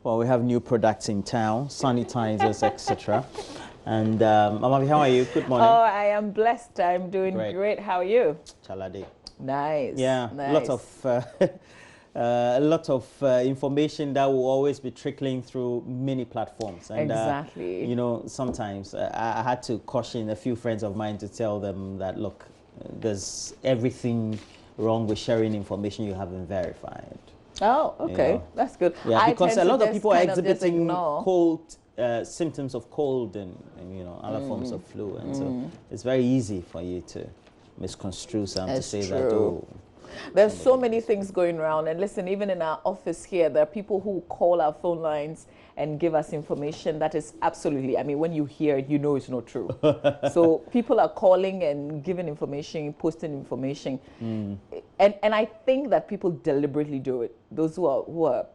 Well, we have new products in town, sanitizers, etc. And Mama, how are you? Good morning. Oh, I am blessed. I'm doing great. How are you? Chalade. Nice. Yeah, nice. A lot of information that will always be trickling through many platforms. And, exactly. You know, sometimes I had to caution a few friends of mine to tell them that, look, there's everything wrong with sharing information you haven't verified. Oh, okay. You know? That's good. Yeah, because a lot of people are exhibiting cold symptoms of cold and you know, other forms of flu. And so it's very easy for you to misconstrue something to say that, oh, there's so many things going around. And listen, even in our office here, there are people who call our phone lines and give us information that is absolutely, I mean, when you hear it, you know it's not true. So people are calling and giving information, posting information. And I think that people deliberately do it. Those who are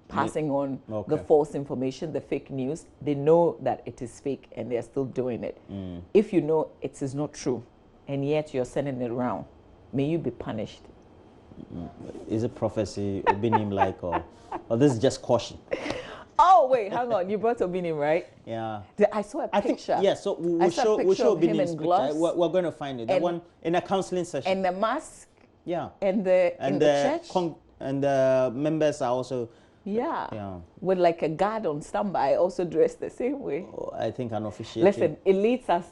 passing on the false information, the fake news, they know that it is fake and they're still doing it. If you know it is not true and yet you're sending it around, may you be punished. Is it prophecy, Obinim like, or this is just caution? Oh, wait, hang on. You brought Obinim, right? Yeah. I saw a picture. I think, yeah, so we'll show Obinim's picture. We're going to find it. That one in a counseling session. And the mask. Yeah. And the church. And the members are also. Yeah. With like a guard on standby, also dressed the same way. Oh, I think unofficially. Listen, it leads us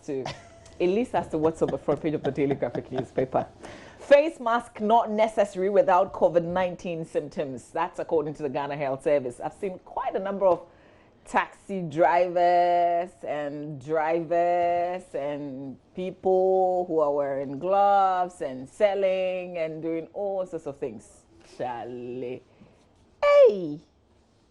to what's on the front page of the Daily Graphic newspaper. Face mask not necessary without COVID-19 symptoms. That's according to the Ghana Health Service. I've seen quite a number of taxi drivers and people who are wearing gloves and selling and doing all sorts of things. Charlie. Hey!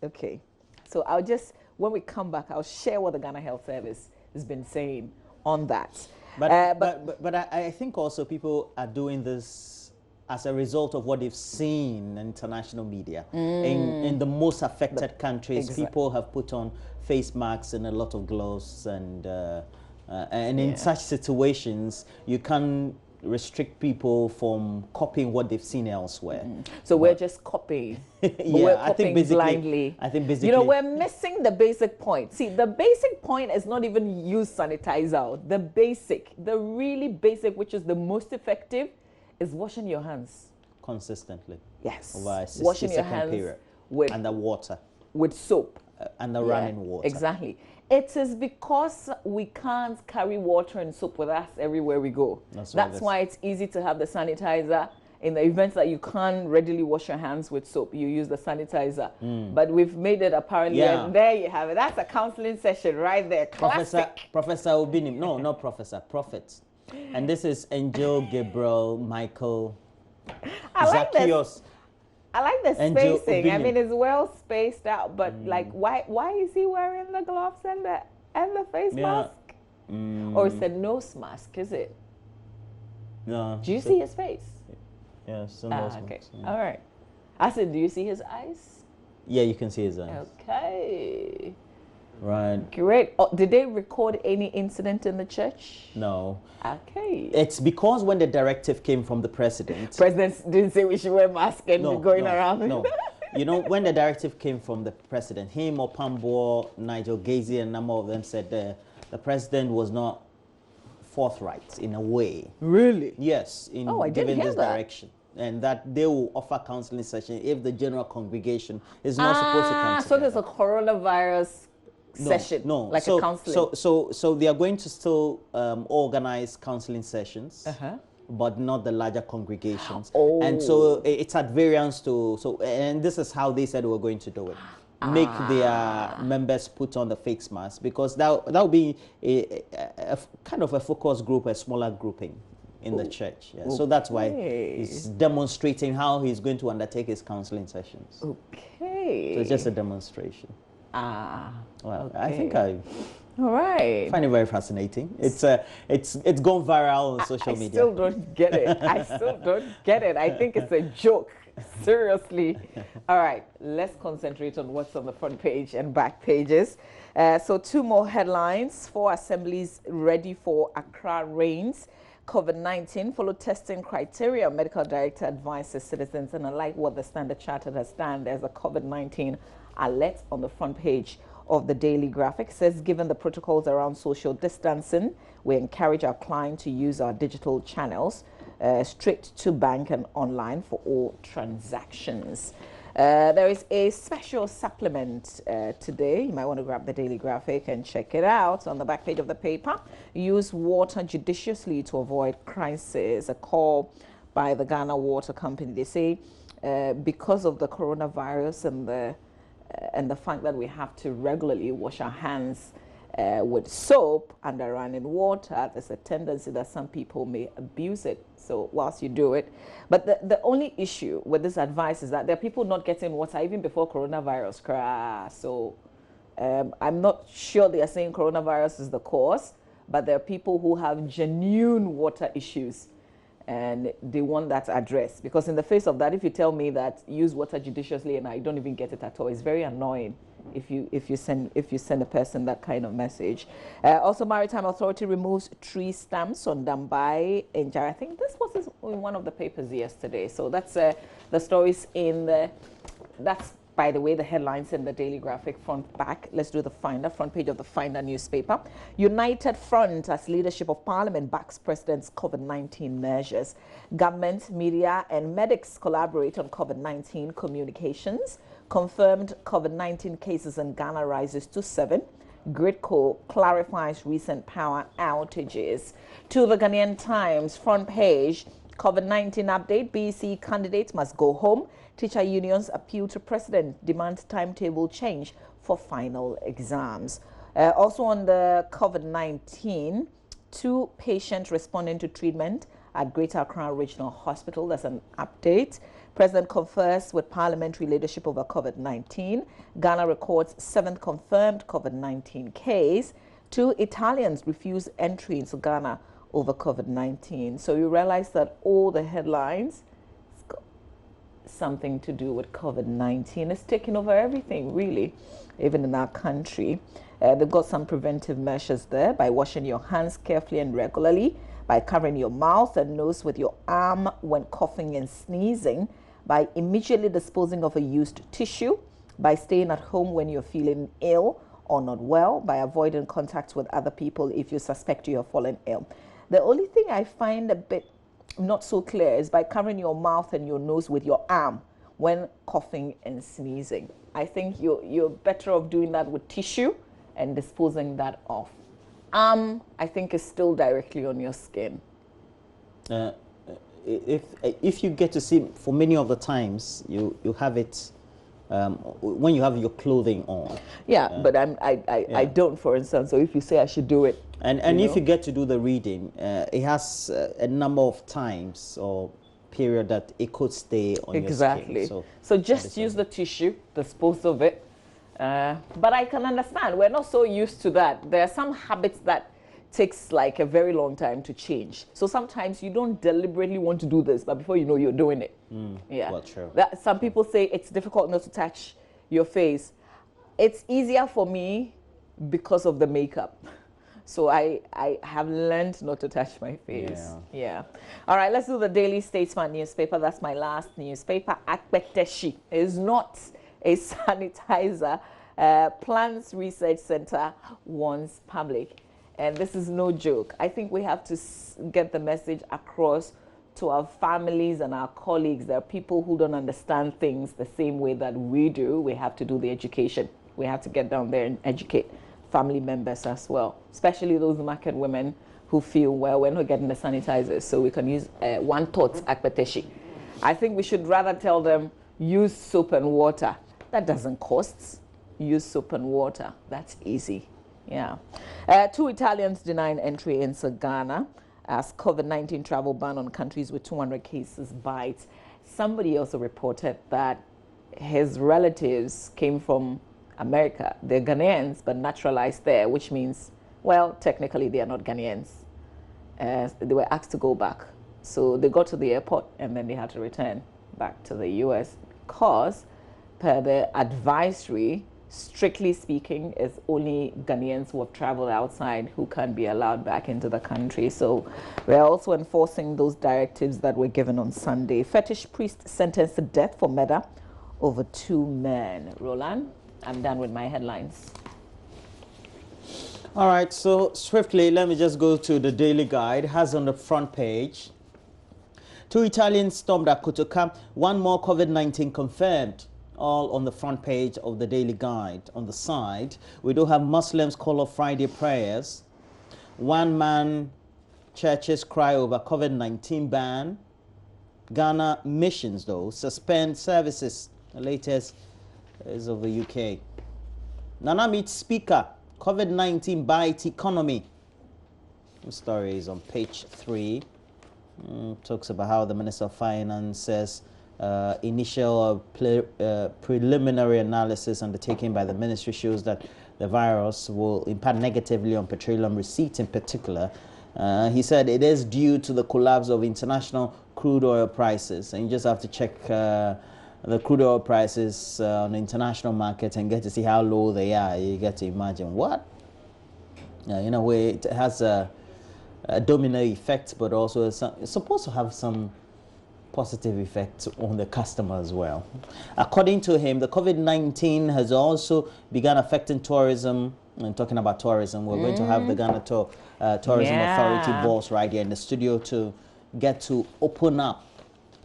Okay. So I'll just, when we come back, I'll share what the Ghana Health Service has been saying on that. But I think also people are doing this as a result of what they've seen in international media. In the most affected countries, people have put on face masks and a lot of gloves, and in such situations, you can restrict people from copying what they've seen elsewhere. So we're just copying. Yeah, I think basically blindly. You know, we're missing the basic point. See, the basic point is not even use sanitizer. The really basic, which is the most effective, is washing your hands consistently. Yes. Over a 60 washing your second hands period. Under water. With soap. Under running water. Exactly. It is because we can't carry water and soap with us everywhere we go. That's why it's easy to have the sanitizer. In the events that you can't readily wash your hands with soap, you use the sanitizer. But we've made it apparently, and there you have it. That's a counseling session right there. Professor Obinim. No, not Professor. Prophet. And this is Angel, Gabriel, Michael, Zacchaeus. I like the spacing. I mean, it's well spaced out, but like, why is he wearing the gloves and the face mask? Or it's a nose mask, is it? No. Do you see his face? Yeah, it's a nose mask. Okay. Yeah. All right. I said, do you see his eyes? Yeah, you can see his eyes. Okay. Right. Great. Oh, did they record any incident in the church? No. Okay. It's because when the directive came from the president didn't say we should wear masks and be going around. No. You know, when the directive came from the president, him, Opambo, Nigel Gazy, and a number of them said the president was not forthright in a way. Really? Yes, in giving this direction. And that they will offer counseling session if the general congregation is not supposed to come together. So there's a coronavirus session, like a counseling. So they are going to still organize counseling sessions, but not the larger congregations. And so it's at variance to, and this is how they said we're going to do it. Make their members put on the face mask, because that will be a kind of a focus group, a smaller grouping in the church. Yeah. So that's why he's demonstrating how he's going to undertake his counseling sessions. Okay. So it's just a demonstration. Well, I think I find it very fascinating. It's gone viral on social media. I still don't get it. I think it's a joke. Seriously. All right, let's concentrate on what's on the front page and back pages. So 2 more headlines. 4 assemblies ready for Accra rains. COVID-19 follow testing criteria. Medical director advises citizens, and unlike what the Standard Chartered has done, there's a COVID-19 alert on the front page of the Daily Graphic. It says, given the protocols around social distancing, we encourage our client to use our digital channels straight to bank and online for all transactions. There is a special supplement today. You might want to grab the Daily Graphic and check it out. On the back page of the paper, use water judiciously to avoid crisis. A call by the Ghana Water Company. They say because of the coronavirus and the fact that we have to regularly wash our hands with soap under running water, there's a tendency that some people may abuse it. So whilst you do it, but the only issue with this advice is that there are people not getting water even before coronavirus. So I'm not sure they are saying coronavirus is the cause, but there are people who have genuine water issues and they want that addressed. Because in the face of that, if you tell me that use water judiciously and I don't even get it at all, it's very annoying if you send a person that kind of message. Also, Maritime Authority removes 3 stamps on Dambai and Jara. I think this was in one of the papers yesterday. So that's the stories in the, that's, by the way, the headlines in the Daily Graphic front back. Let's do the Finder, front page of the Finder newspaper. United Front as leadership of Parliament backs President's COVID-19 measures. Government, media and medics collaborate on COVID-19 communications. Confirmed COVID-19 cases in Ghana rises to 7. Gridco clarifies recent power outages. To the Ghanaian Times front page, COVID-19 update, BEC candidates must go home. Teacher unions appeal to president, demand timetable change for final exams. Also on the COVID-19, 2 patients responding to treatment at Greater Accra Regional Hospital. That's an update. President confers with parliamentary leadership over COVID-19. Ghana records 7th confirmed COVID-19 case. 2 Italians refuse entry into Ghana over COVID-19. So you realize that all the headlines got something to do with COVID-19. It's taking over everything, really, even in our country. They've got some preventive measures there by washing your hands carefully and regularly, by covering your mouth and nose with your arm when coughing and sneezing, by immediately disposing of a used tissue, by staying at home when you're feeling ill or not well, by avoiding contact with other people if you suspect you have fallen ill. The only thing I find a bit not so clear is by covering your mouth and your nose with your arm when coughing and sneezing. I think you're better off doing that with tissue and disposing that off. I think is still directly on your skin. If you get to see, for many of the times, you have it when you have your clothing on. Yeah, but I don't, for instance. So if you say I should do it, and if you get to do the reading, it has a number of times or period that it could stay on your skin. So just use the tissue, dispose of it. But I can understand, we're not so used to that. There are some habits that takes like a very long time to change. So sometimes you don't deliberately want to do this, but before you know, you're doing it. Yeah. Well, true. Some people say it's difficult not to touch your face. It's easier for me because of the makeup. So I have learned not to touch my face. Yeah. All right, let's do the Daily Statesman newspaper. That's my last newspaper. Akpeteshi is not a sanitizer. Plants Research Center warns public. And this is no joke. I think we have to get the message across to our families and our colleagues. There are people who don't understand things the same way that we do. We have to do the education. We have to get down there and educate family members as well, especially those market women who feel, well, we're not getting the sanitizers, so we can use one thought akpeteshi. I think we should rather tell them, use soap and water. That doesn't cost. Use soap and water. That's easy. Yeah. 2 Italians denying entry into Ghana as COVID-19 travel ban on countries with 200 cases bites. Somebody also reported that his relatives came from America. They're Ghanaians, but naturalized there, which means, well, technically they are not Ghanaians. They were asked to go back. So they got to the airport and then they had to return back to the US because per the advisory, strictly speaking, it's only Ghanaians who have traveled outside who can be allowed back into the country. So we're also enforcing those directives that were given on Sunday. Fetish priest sentenced to death for murder over 2 men. Roland? I'm done with my headlines. All right, so swiftly, let me just go to the Daily Guide. It has on the front page, 2 Italians stormed at Kotoka, 1 more COVID-19 confirmed. All on the front page of the Daily Guide. On the side, we do have Muslims call off Friday prayers. 1-man churches cry over COVID-19 ban. Ghana missions, though, suspend services. The latest is of the UK. Nana meets speaker. COVID-19 bites economy. The story is on page 3. Talks about how the Minister of Finance says initial preliminary analysis undertaken by the ministry shows that the virus will impact negatively on petroleum receipts in particular. He said it is due to the collapse of international crude oil prices, and you just have to check the crude oil prices on the international market and get to see how low they are. You get to imagine what? In a way, it has a domino effect, but also it's supposed to have some positive effect on the customer as well. According to him, the COVID-19 has also begun affecting tourism. And talking about tourism, we're going to have the Ghana Tourism Authority boss right here in the studio to get to open up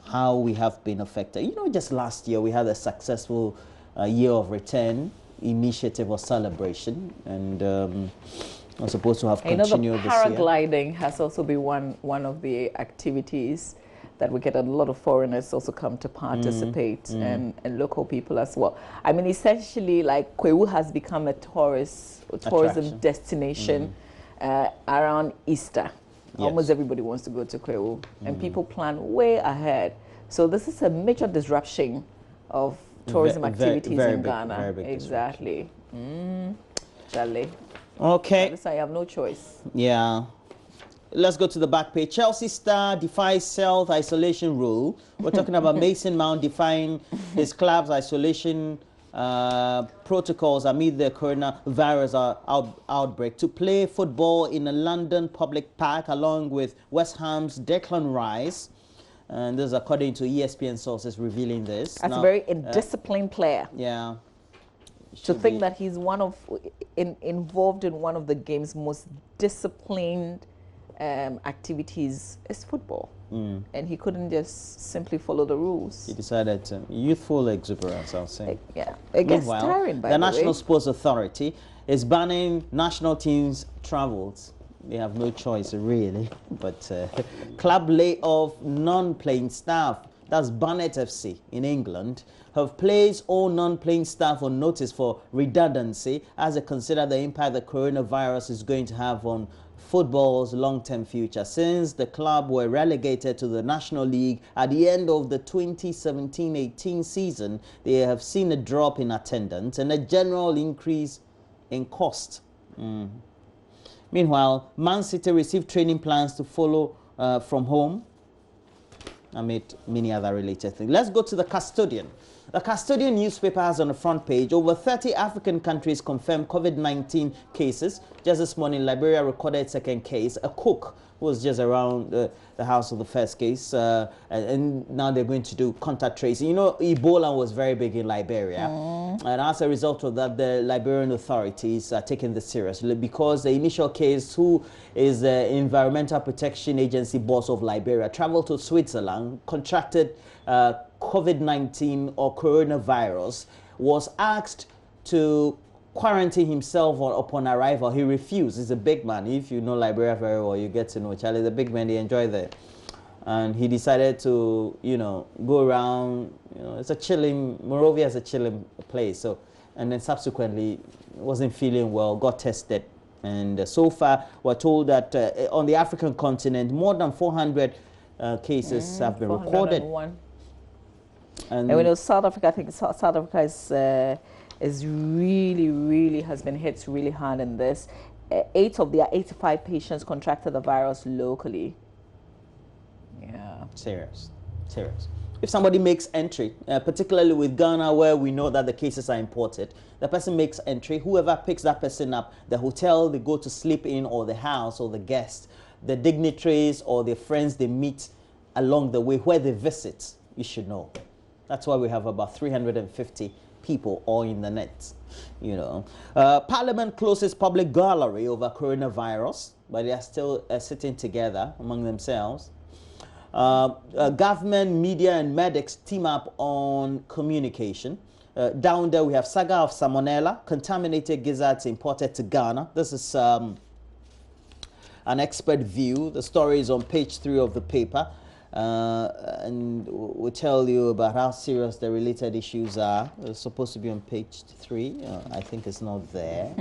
how we have been affected. You know, just last year we had a successful year of return initiative or celebration, and we're supposed to have continued this year. Paragliding has also been one of the activities that we get a lot of foreigners also come to participate, and local people as well. I mean, essentially, like, Kwewu has become a tourism destination around Easter. Yes. Almost everybody wants to go to Kwewu, and people plan way ahead. So this is a major disruption of tourism activities in Ghana. Very big exactly. Charlie. Okay. I have no choice. Yeah. Let's go to the back page. Chelsea star defies self-isolation rule. We're talking about Mason Mount defying his club's isolation protocols amid the coronavirus outbreak to play football in a London public park along with West Ham's Declan Rice. And this is according to ESPN sources revealing this. That's a very indisciplined player. Yeah. To think that he's involved in one of the game's most disciplined activities is football. And he couldn't just simply follow the rules. He decided to. Youthful exuberance, I'll say. Yeah. It gets tiring, by the way. The National Sports Authority is banning national teams' travels. They have no choice, really. But club layoff non-playing staff, that's Barnet FC in England, have placed all non-playing staff on notice for redundancy as they consider the impact the coronavirus is going to have on football's long-term future. Since the club were relegated to the National League at the end of the 2017-18 season, they have seen a drop in attendance and a general increase in cost. Meanwhile, Man City received training plans to follow from home amid many other related things. Let's go to the Custodian. The Custodian newspaper has on the front page, over 30 African countries confirmed COVID-19 cases. Just this morning, Liberia recorded second case. A cook who was just around the house of the first case. And now they're going to do contact tracing. You know, Ebola was very big in Liberia. And as a result of that, the Liberian authorities are taking this seriously because the initial case, who is the Environmental Protection Agency boss of Liberia, traveled to Switzerland, contracted COVID-19 or coronavirus, was asked to quarantine himself upon arrival. He refused. He's a big man. If you know Liberia very well, you get to know Charlie. The big man, they enjoy there. And he decided to, you know, go around. You know, it's a chilling, Monrovia is a chilling place. So, and then subsequently wasn't feeling well, got tested. And so far, we're told that on the African continent, more than 400 cases have been recorded. And we know South Africa, I think South Africa is really has been hit really hard in this. 8 of their 85 patients contracted the virus locally. Yeah. Serious. If somebody makes entry, particularly with Ghana, where we know that the cases are imported, the person makes entry, whoever picks that person up, the hotel they go to sleep in, or the house, or the guest, the dignitaries or their friends they meet along the way, where they visit, you should know. That's why we have about 350 people or in the net. Parliament closes public gallery over coronavirus, but they are still sitting together among themselves. Government, media, and medics team up on communication. Down there, we have saga of salmonella, contaminated gizzards imported to Ghana. This is an expert view. The story is on page 3 of the paper. And we'll tell you about how serious the related issues are. It's supposed to be on page 3. I think it's not there.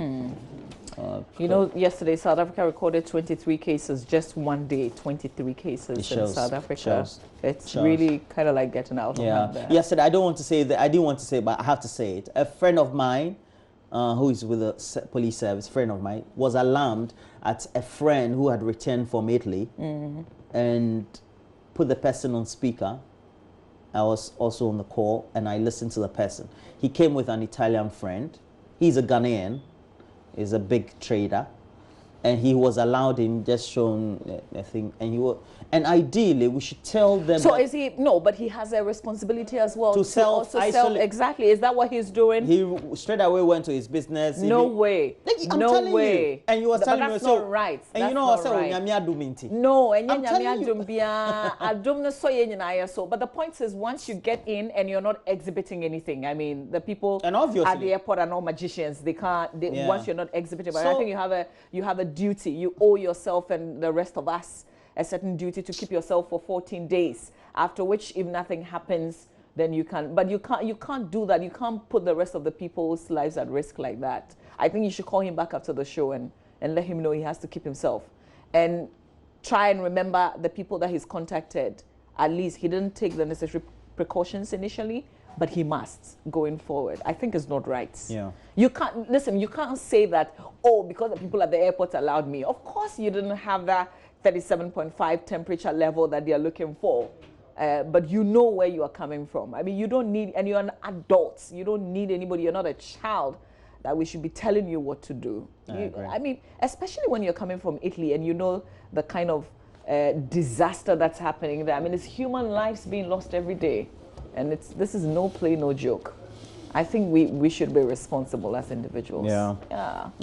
Yesterday South Africa recorded 23 cases, just one day, 23 cases in South Africa. It's really kind of like getting out of hand there. Yesterday, I don't want to say that. I didn't want to say it, but I have to say it. A friend of mine, who is with the police service, friend of mine, was alarmed at a friend who had returned from Italy and put the person on speaker. I was also on the call and I listened to the person. He came with an Italian friend. He's a Ghanaian. He's a big trader. And he was allowed in, just shown a thing, and ideally we should tell them. So is he? No, but he has a responsibility as well to self-isolate. Exactly. Is that what he's doing? He straight away went to his business. No way. No way. And you were telling me, that's not right. And that's you know not also right. No, and but the point is, once you get in and you're not exhibiting anything, I mean, the people and obviously at the airport are not magicians. They can't. Once you're not exhibiting, but I think you have a duty. You owe yourself and the rest of us a certain duty to keep yourself for 14 days. After which, if nothing happens, then you can. But you can't do that. You can't put the rest of the people's lives at risk like that. I think you should call him back after the show and let him know he has to keep himself and try and remember the people that he's contacted. At least he didn't take the necessary precautions initially, but he must going forward. I think it's not right. Yeah. You can't, listen, you can't say that, oh, because the people at the airport allowed me. Of course you didn't have that 37.5 temperature level that they're looking for. But you know where you are coming from. I mean, you don't need, and you're an adult. You don't need anybody. You're not a child that we should be telling you what to do. I mean, especially when you're coming from Italy and you know the kind of disaster that's happening there. I mean, it's human lives being lost every day. And this is no play, no joke. I think we should be responsible as individuals. Yeah.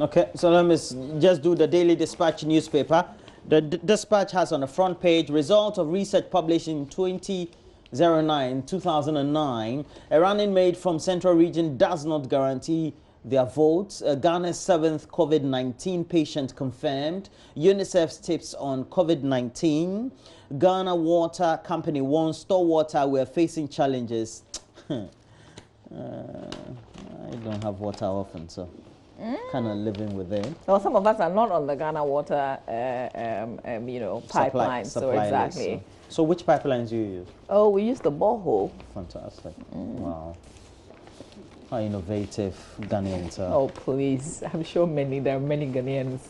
Okay, so let me just do the Daily Dispatch newspaper. The Dispatch has on the front page, result of research published in 2009. A running mate from Central Region does not guarantee their votes. Ghana's 7th COVID-19 patient confirmed. UNICEF's tips on COVID-19. Ghana Water Company warns store water we're facing challenges. I don't have water often, so kind of living with it. Well, some of us are not on the Ghana Water, pipeline. So exactly. So which pipelines do you use? Oh, we use the borehole. Fantastic. Wow. How innovative Ghanaians are. Oh, please. I'm sure there are many Ghanaians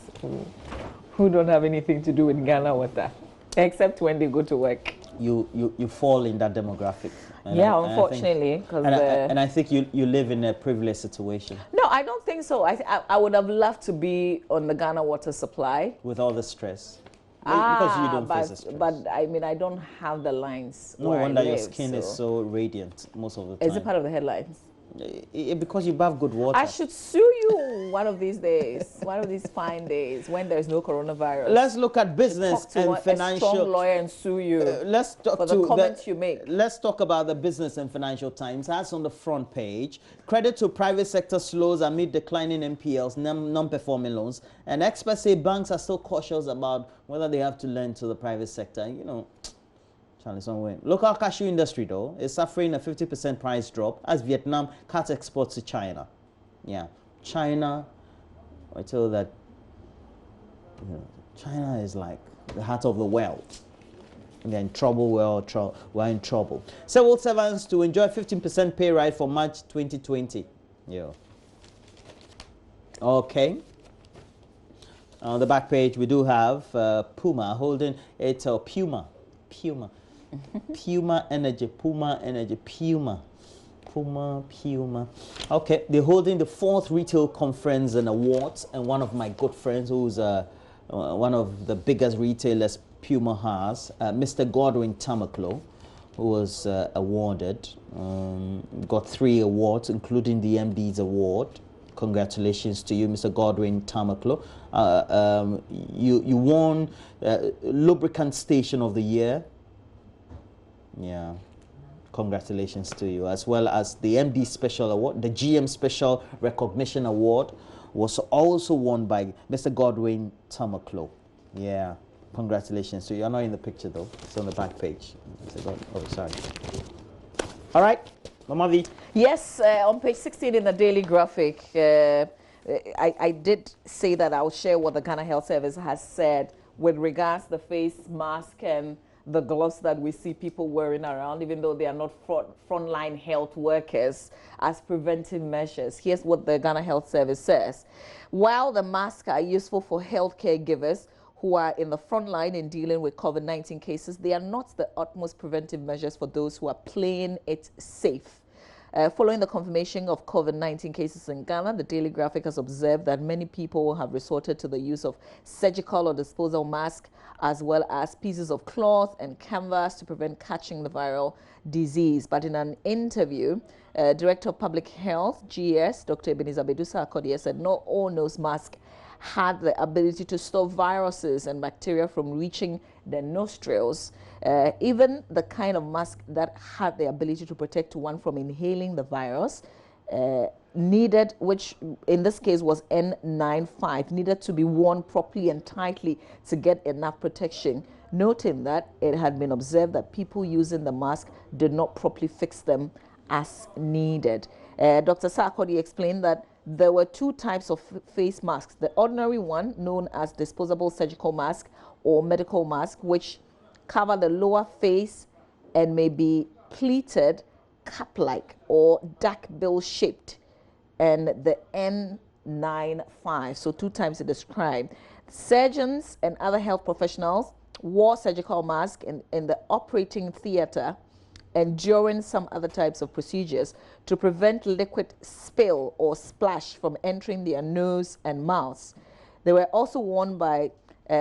who don't have anything to do with Ghana Water, except when they go to work. You fall in that demographic. Unfortunately. And I think you live in a privileged situation. No, I don't think so. I would have loved to be on the Ghana Water supply. With all the stress. Because you don't face the stress. But I mean, I don't have the lines. No wonder your skin is so radiant most of the time. Is it part of the headlines? Because you bath good water. I should sue you one of these days, one of these fine days when there's no coronavirus. Let's look at business and financial. A strong lawyer and sue you. Let's talk for the comments you make. Let's talk about the Business and Financial Times. That's on the front page. Credit to private sector slows amid declining NPLs, non-performing loans, and experts say banks are still cautious about whether they have to lend to the private sector. Local cashew industry, though, is suffering a 50% price drop as Vietnam cuts exports to China. Yeah, China, I tell you that China is like the heart of the world. They're in trouble, we're in trouble. Civil servants to enjoy 15% pay rise for March 2020. Yeah. Okay. On the back page, we do have Puma holding it, Puma Energy. Okay, they're holding the 4th retail conference and awards, and one of my good friends who's one of the biggest retailers Puma has, Mr. Godwin Tamaklo, who was awarded. Got 3 awards, including the MD's award. Congratulations to you, Mr. Godwin Tamaklo. You won Lubricant Station of the Year. Yeah. Congratulations to you, as well as the MD Special Award. The GM Special Recognition Award was also won by Mr. Godwin Tamaklo. Yeah. Congratulations to you. You're not in the picture though. It's on the back page. Oh, sorry. All right, Mama V. Yes, on page 16 in the Daily Graphic, I did say that I'll share what the Ghana Health Service has said with regards to the face mask and the gloves that we see people wearing around, even though they are not frontline health workers, as preventive measures. Here's what the Ghana Health Service says. While the masks are useful for healthcare givers who are in the front line in dealing with COVID-19 cases, they are not the utmost preventive measures for those who are playing it safe. Following the confirmation of COVID-19 cases in Ghana, the Daily Graphic has observed that many people have resorted to the use of surgical or disposal masks, as well as pieces of cloth and canvas to prevent catching the viral disease. But in an interview, Director of Public Health, GS, Dr. Ebenezer Bedusa Akodia, said not all nose masks had the ability to stop viruses and bacteria from reaching the nostrils. Even the kind of mask that had the ability to protect one from inhaling the virus needed, which in this case was N95, needed to be worn properly and tightly to get enough protection, noting that it had been observed that people using the mask did not properly fix them as needed. Dr. Sarkodie explained that there were 2 types of face masks. The ordinary one, known as disposable surgical mask or medical mask, which cover the lower face and may be pleated, cap-like or duck bill shaped, and the N95, so 2 times it described. Surgeons and other health professionals wore surgical masks in the operating theater and during some other types of procedures to prevent liquid spill or splash from entering their nose and mouths. They were also worn by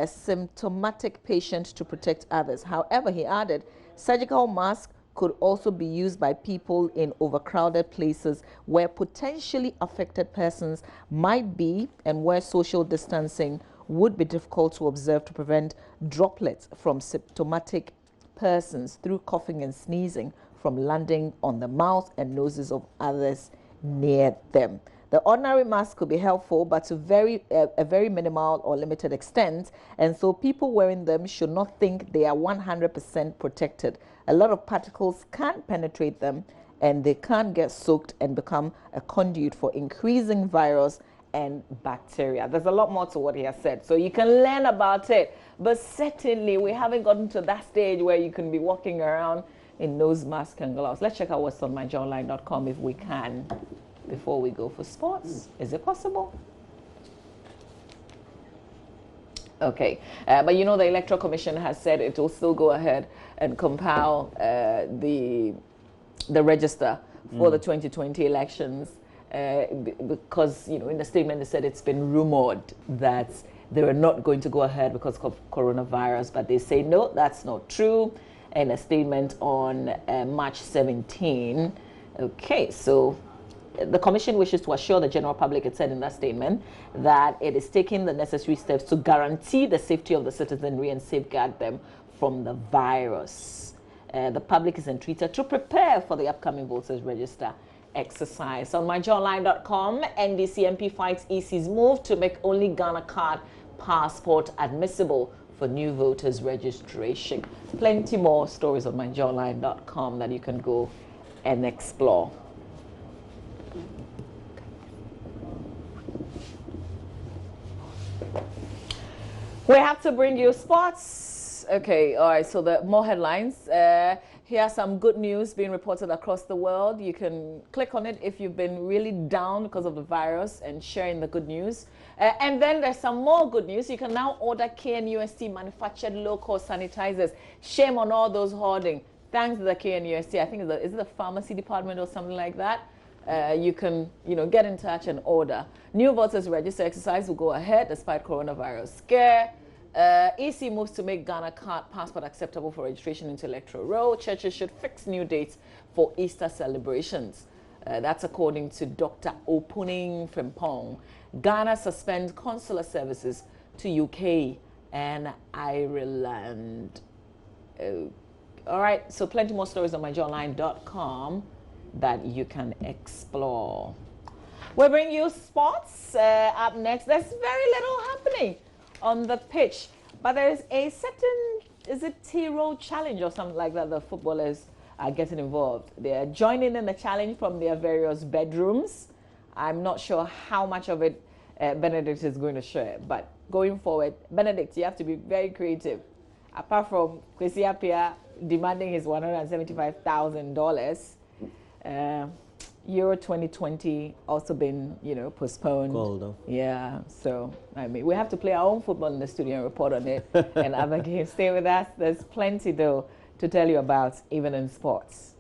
symptomatic patients to protect others. However, he added, surgical masks could also be used by people in overcrowded places where potentially affected persons might be and where social distancing would be difficult to observe to prevent droplets from symptomatic persons through coughing and sneezing from landing on the mouth and noses of others near them. The ordinary mask could be helpful, but to a very minimal or limited extent, and so people wearing them should not think they are 100% protected. A lot of particles can penetrate them, and they can get soaked and become a conduit for increasing virus and bacteria. There's a lot more to what he has said, so you can learn about it. But certainly, we haven't gotten to that stage where you can be walking around in nose mask and gloves. Let's check out what's on myjoyonline.com if we can, before we go for sports. Is it possible? Okay, but you know the Electoral Commission has said it will still go ahead and compile the register for the 2020 elections. Because, you know, in the statement they said it's been rumored that they were not going to go ahead because of coronavirus, but they say no, that's not true. In a statement on March 17. Okay, so the Commission wishes to assure the general public, it said in that statement, that it is taking the necessary steps to guarantee the safety of the citizenry and safeguard them from the virus. The public is entreated to prepare for the upcoming voters register exercise. On myjoyonline.com, NDC MP fights EC's move to make only Ghana card passport admissible for new voters registration. Plenty more stories on myjoyonline.com that you can go and explore. We have to bring you sports. Okay, all right, so the more headlines. Here are some good news being reported across the world. You can click on it if you've been really down because of the virus and sharing the good news. And then there's some more good news. You can now order KNUST manufactured low-cost sanitizers. Shame on all those hoarding. Thanks to the KNUST. I think is it the pharmacy department or something like that? You can, get in touch and order. New voters register exercise will go ahead despite coronavirus scare. EC moves to make Ghana card passport acceptable for registration into electoral roll. Churches should fix new dates for Easter celebrations. That's according to Dr. Opuning Frimpong. Ghana suspends consular services to UK and Ireland. All right, so plenty more stories on myjoyonline.com that you can explore. We'll bring you sports up next. There's very little happening on the pitch, but there's a certain, is it T-Roll challenge or something like that? The footballers are getting involved. They're joining in the challenge from their various bedrooms. I'm not sure how much of it Benedict is going to share, but going forward, Benedict, you have to be very creative. Apart from Kwesi Appiah demanding his $175,000, Euro 2020 also been, postponed. Called off. Yeah, so I mean, we have to play our own football in the studio and report on it and other games. Stay with us. There's plenty though to tell you about, even in sports.